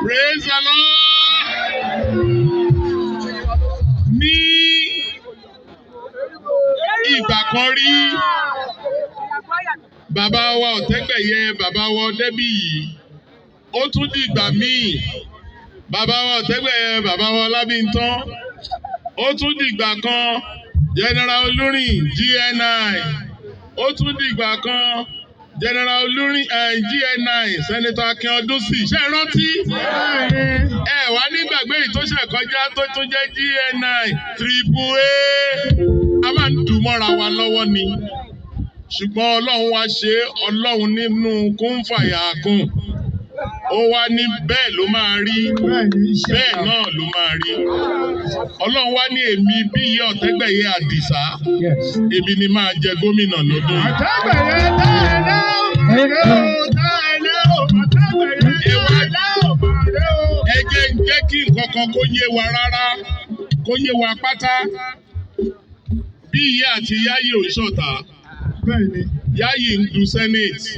Praise the Lord. Ní ìgbà kan rí, bàbá wa Otegbeye, bàbá wa Otegbeye, ó tún di ìgbà míì. Bàbá wa Otegbeye, bàbá wa Lábíntán, ó tún di ìgbà kan. General Olúrin GNI, ó tún di ìgbà kan. General Olúrin GNI, Senator Akin-Odunsi, ṣé ẹ rántí? Ẹ wá nígbàgbé yìí tó ṣe kọjá tó tún jẹ́ GNI, AAA. A máa ń dùn mọ́ra wa lọ́wọ́ ni. Ṣùgbọ́n Ọlọ́run wá ṣe Ọlọ́run nínú kún fàyà kún. Ó wá ní bẹ́ẹ̀ ló máa rí, bẹ́ẹ̀ náà ló máa rí. Ọlọ́run wá ní èmi bí iye Otegbeye Àdìsá, èmi ni máa jẹ gómìnà lọ́dún yìí. Ẹ jẹ́ kí nǹkan kan kó yé wa rárá, kó yé wa pátá. Bí iye àti Yayi ò ṣọ̀tá, Yayi ń du Sínéètì.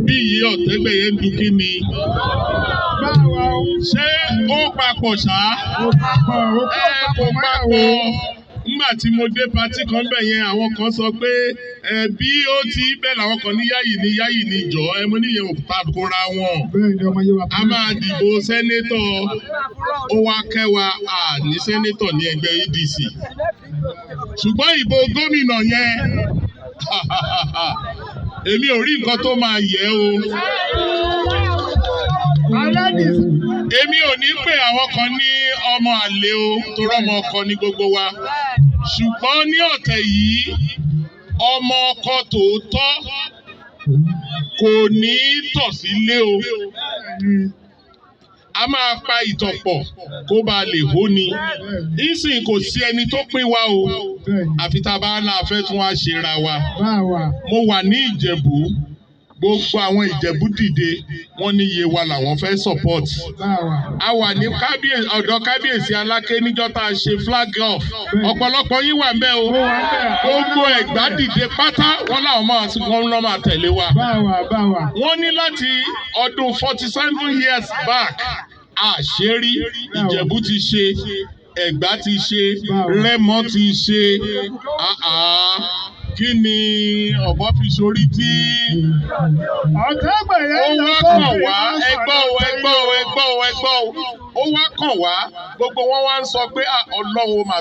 Bí iye Otegbeye ń du kí ni? Ṣé ó papọ̀ ṣá? Kò papọ̀. Nígbà tí mo dé patí kan bẹ̀ yẹn, àwọn kan sọ pé bí ó ti bẹ́ẹ̀ làwọn kan ní Yayi ní jọ mo níyẹn ò takora wọn. A máa dìbò sẹ́nétọ̀, ó wá kẹwàá ní sẹ́nétọ̀ ní ẹgbẹ́ EDC. Ṣùgbọ́n ìbò gómìnà yẹn, èmi ò rí nǹkan tó máa yẹ o. Èmi ò ní pè àwọn kan ní ọmọ àlè o, torí ọmọ ọkọ ni gbogbo wa. Ṣùgbọ́n ní ọ̀tẹ̀ yìí, ọmọ ọkọ tòótọ́ kò ní tọ̀ sílé o. A máa pa ìtọ̀pọ̀ kó ba lè hó ni. Ìsìn kò sí ẹni tó pín wa o. Àfi tá a bá náà fẹ́ tún wá ṣe ra wa. Mo wà ní Ìjẹ̀bú. Gbogbo àwọn Ìjẹ̀bú dìde, wọ́n ní iye wa làwọn fẹ́ support. A wà ní ọ̀dọ̀ kábíyèsí Aláké níjọ́ tá a ṣe flag off. Ọ̀pọ̀lọpọ̀ yín wà ńbẹ̀ o. Gbogbo Ẹ̀gbá dìde pátá, wọ́n làwọn máa tẹ̀lé wa. Wọ́n ní láti ọdún 47 years back, àṣírí Ìjẹ̀bú ti ṣe, Ẹ̀gbá ti ṣe, Rẹ́mọ ti ṣe. Kí ni ọ̀bọ fi sórí tí? Otegbeye ó wá kàn wá, ẹgbọ́ o. Ó wá kàn wá, gbogbo wọn wá ń sọ pé Ọlọ́run máa